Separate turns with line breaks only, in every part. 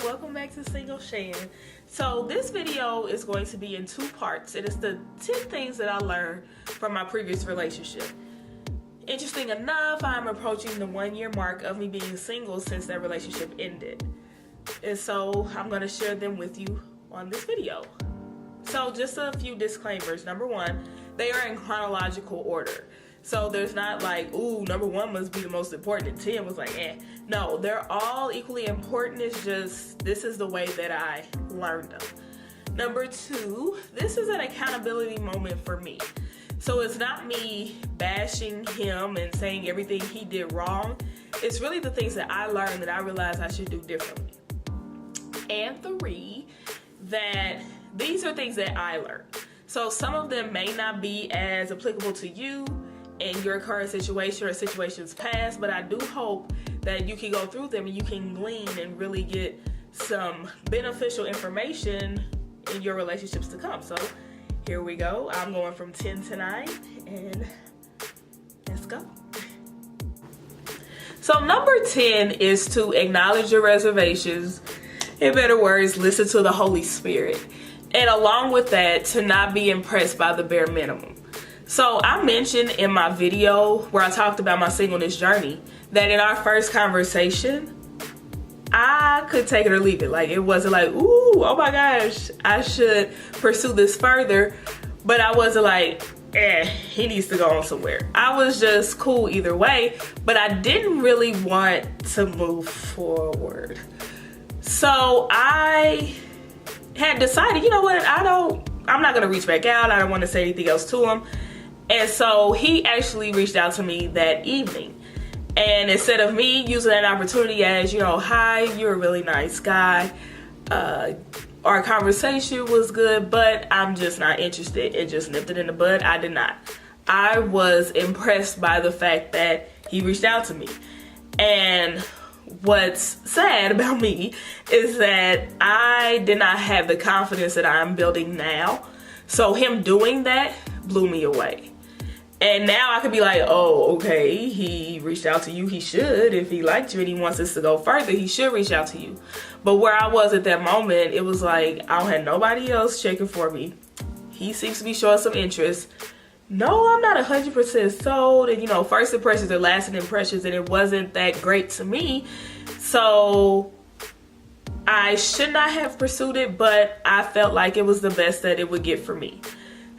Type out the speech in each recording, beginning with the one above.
welcome back to Single Shan. So this video is going to be in two parts. It is the 10 things that I learned from my previous relationship. Interesting enough, I'm approaching the 1-year mark of me being single since that relationship ended. And so I'm going to share them with you on this video. So just a few disclaimers. Number one, they are in chronological order. So there's not like, ooh, number 1 must be the most important and 10 was like, eh. No, they're all equally important. It's just, this is the way that I learned them. Number 2, this is an accountability moment for me. So it's not me bashing him and saying everything he did wrong. It's really the things that I learned that I realized I should do differently. And 3, that these are things that I learned. So some of them may not be as applicable to you in your current situation or situations past, but I do hope that you can go through them and you can glean and really get some beneficial information in your relationships to come. So here we go. I'm going from 10 to 9 and let's go. So number 10 is to acknowledge your reservations. In better words, listen to the Holy Spirit. And along with that, to not be impressed by the bare minimum. So I mentioned in my video where I talked about my singleness journey that in our first conversation, I could take it or leave it. Like, it wasn't like, ooh, oh my gosh, I should pursue this further. But I wasn't like, he needs to go on somewhere. I was just cool either way, but I didn't really want to move forward. So I had decided, you know what, I'm not gonna reach back out. I don't want to say anything else to him. And so he actually reached out to me that evening. And instead of me using that opportunity as, you know, hi, you're a really nice guy. Our conversation was good, but I'm just not interested. It just nipped it in the bud. I did not. I was impressed by the fact that he reached out to me. And what's sad about me is that I did not have the confidence that I'm building now. So him doing that blew me away. And now I could be like, oh, okay, he reached out to you. He should. If he liked you and he wants us to go further, he should reach out to you. But where I was at that moment, it was like, I don't have nobody else checking for me. He seems to be showing some interest. No, I'm not 100% sold. And, you know, first impressions are lasting impressions, and it wasn't that great to me. So I should not have pursued it, but I felt like it was the best that it would get for me.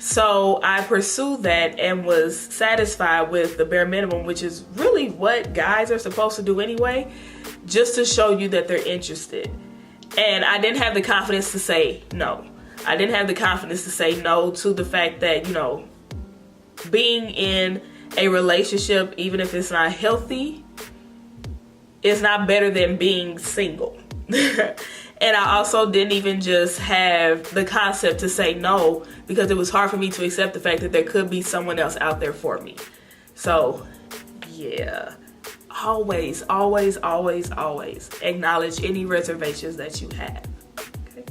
So I pursued that and was satisfied with the bare minimum, which is really what guys are supposed to do anyway, just to show you that they're interested. And I didn't have the confidence to say no. I didn't have the confidence to say no to the fact that, you know, being in a relationship, even if it's not healthy, is not better than being single. And I also didn't even just have the concept to say no, because it was hard for me to accept the fact that there could be someone else out there for me. So yeah, always, always, always, always acknowledge any reservations that you have. Okay.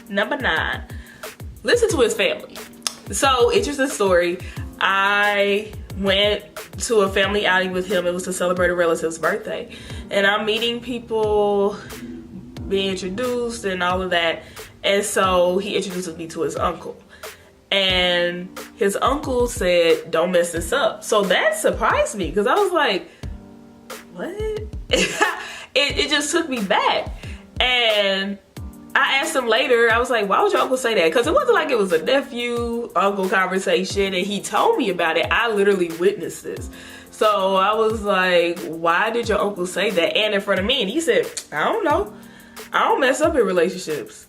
Number 9, listen to his family. So interesting story. I went to a family outing with him. It was to celebrate a relative's birthday. And I'm meeting people, being introduced and all of that. And so he introduces me to his uncle. And his uncle said, don't mess this up. So that surprised me, because I was like, what? It just took me back. And I asked him later, I was like, why would your uncle say that? Because it wasn't like it was a nephew-uncle conversation and he told me about it. I literally witnessed this. So I was like, why did your uncle say that? And in front of me. And he said, I don't know. I don't mess up in relationships.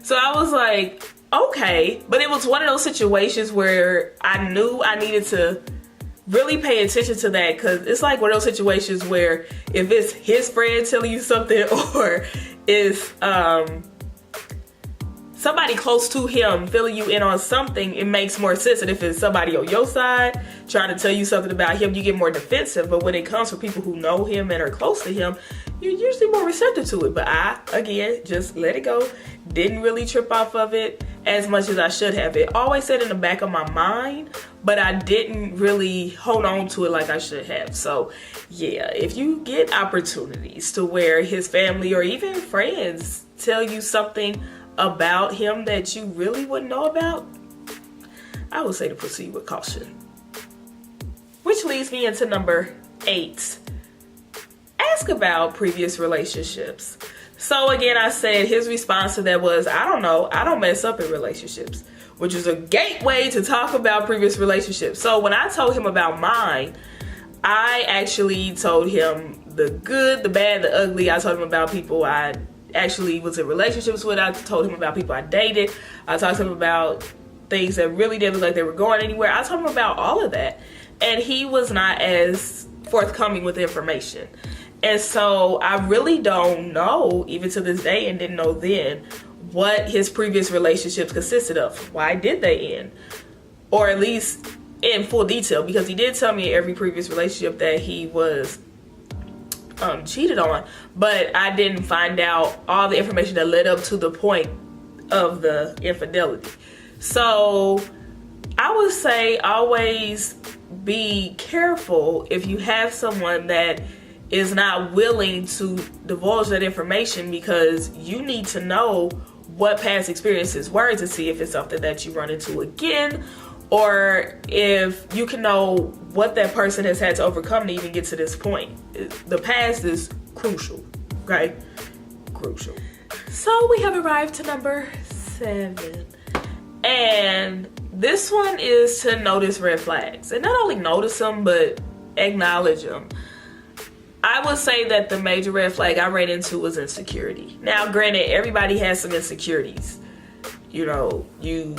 So I was like, okay. But it was one of those situations where I knew I needed to really pay attention to that, because it's like one of those situations where if it's his friend telling you something or it's somebody close to him filling you in on something, it makes more sense. And if it's somebody on your side trying to tell you something about him, you get more defensive. But when it comes from people who know him and are close to him, you're usually more receptive to it. But I, again, just let it go. Didn't really trip off of it as much as I should have. It always sat in the back of my mind, but I didn't really hold on to it like I should have. So yeah, if you get opportunities to where his family or even friends tell you something about him that you really wouldn't know about, I would say to proceed with caution. Which leads me into number 8. Ask about previous relationships. So again, I said his response to that was, I don't know, I don't mess up in relationships, which is a gateway to talk about previous relationships. So when I told him about mine, I actually told him the good, the bad, the ugly. I told him about people I actually was in relationships with. I told him about people I dated. I talked to him about things that really didn't look like they were going anywhere. I told him about all of that. And he was not as forthcoming with information. And so I really don't know, even to this day, and didn't know then, what his previous relationships consisted of. Why did they end? Or at least in full detail, because he did tell me every previous relationship that he was cheated on, but I didn't find out all the information that led up to the point of the infidelity. So I would say always be careful if you have someone that is not willing to divulge that information, because you need to know what past experiences were to see if it's something that you run into again, or if you can know what that person has had to overcome to even get to this point. The past is crucial, okay? Crucial. So we have arrived to number 7. And this one is to notice red flags. And not only notice them, but acknowledge them. I would say that the major red flag I ran into was insecurity. Now, granted, everybody has some insecurities. You know, you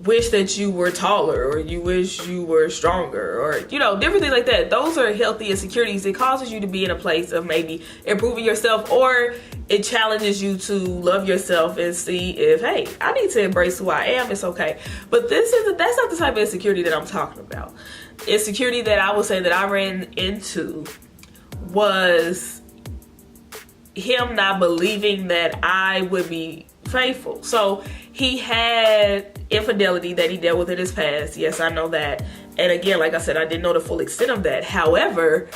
wish that you were taller, or you wish you were stronger, or, you know, different things like that. Those are healthy insecurities. It causes you to be in a place of maybe improving yourself, or it challenges you to love yourself and see if, hey, I need to embrace who I am. It's okay. But that's not the type of insecurity that I'm talking about. Insecurity that I would say that I ran into was him not believing that I would be faithful. So he had infidelity that he dealt with in his past. Yes, I know that. And again, like I said, I didn't know the full extent of that. However,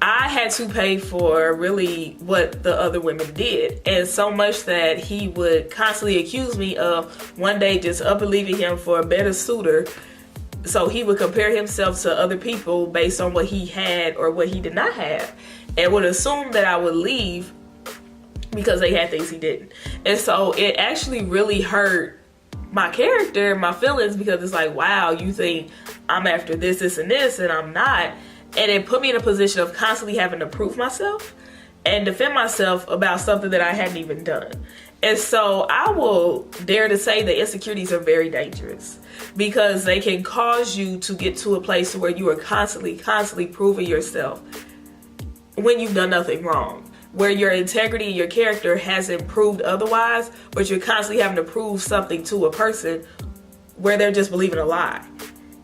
I had to pay for really what the other women did. And so much that he would constantly accuse me of one day just up and leaving him for a better suitor. So he would compare himself to other people based on what he had or what he did not have, and would assume that I would leave because they had things he didn't. And so it actually really hurt my character, my feelings, because it's like, wow, you think I'm after this, this, and this, and I'm not. And it put me in a position of constantly having to prove myself and defend myself about something that I hadn't even done. And so I will dare to say that insecurities are very dangerous, because they can cause you to get to a place where you are constantly proving yourself when you've done nothing wrong, where your integrity, your character hasn't proved otherwise, but you're constantly having to prove something to a person where they're just believing a lie.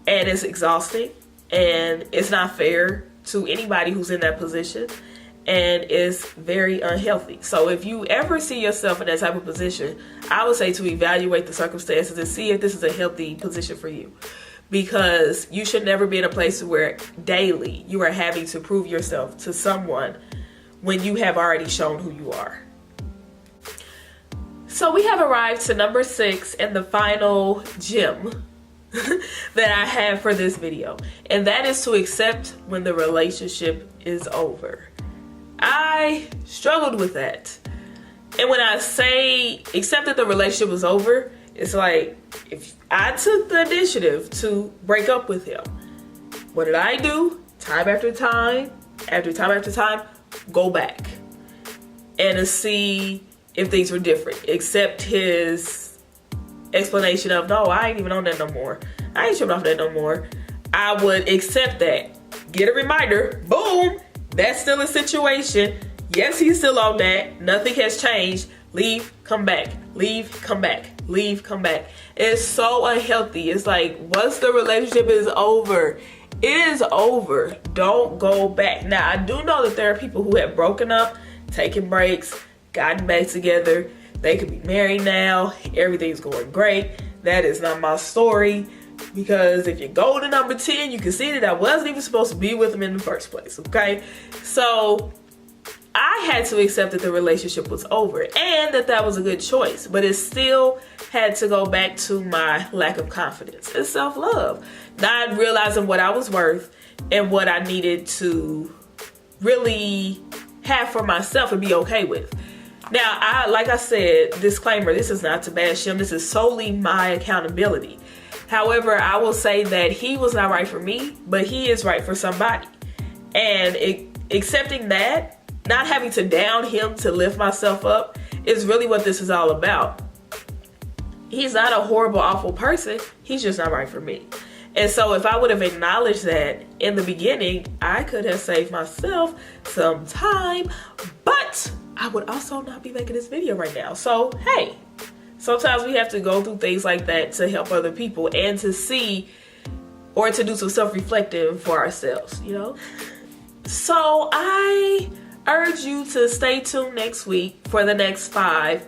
And it's exhausting, and it's not fair to anybody who's in that position, and it's very unhealthy. So if you ever see yourself in that type of position, I would say to evaluate the circumstances and see if this is a healthy position for you. Because you should never be in a place where daily you are having to prove yourself to someone when you have already shown who you are. So we have arrived to number 6 and the final gem that I have for this video. And that is to accept when the relationship is over. I struggled with that. And when I say accept that the relationship was over, it's like, if I took the initiative to break up with him, what did I do? Time after time, after time after time, go back and to see if things were different. Accept his explanation of, no, I ain't even on that no more. I ain't tripping off that no more. I would accept that. Get a reminder, boom, that's still a situation. Yes, he's still on that. Nothing has changed. leave, come back, leave, come back, leave, come back. It's so unhealthy. It's like, once the relationship is over, it is over. Don't go back. Now, I do know that there are people who have broken up, taken breaks, gotten back together. They could be married now. Everything's going great. That is not my story. Because if you go to number 10, you can see that I wasn't even supposed to be with him in the first place, okay? So I had to accept that the relationship was over and that was a good choice. But it still had to go back to my lack of confidence and self-love. Not realizing what I was worth and what I needed to really have for myself and be okay with. Now, like I said, disclaimer, this is not to bash him. This is solely my accountability. However, I will say that he was not right for me, but he is right for somebody. And accepting that, not having to down him to lift myself up, is really what this is all about. He's not a horrible, awful person. He's just not right for me. And so if I would have acknowledged that in the beginning, I could have saved myself some time, but I would also not be making this video right now. So, hey, sometimes we have to go through things like that to help other people and to see or to do some self-reflecting for ourselves, you know? So I urge you to stay tuned next week for the next 5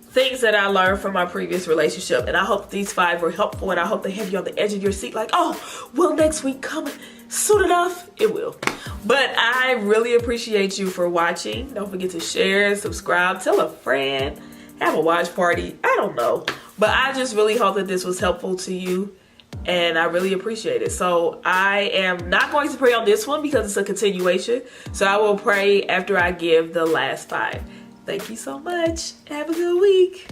things that I learned from my previous relationship. And I hope these 5 were helpful, and I hope they have you on the edge of your seat like, oh, will next week come soon enough? It will. But I really appreciate you for watching. Don't forget to share, subscribe, tell a friend, have a watch party. I don't know. But I just really hope that this was helpful to you, and I really appreciate it. So I am not going to pray on this one because it's a continuation. So I will pray after I give the last 5. Thank you so much. Have a good week.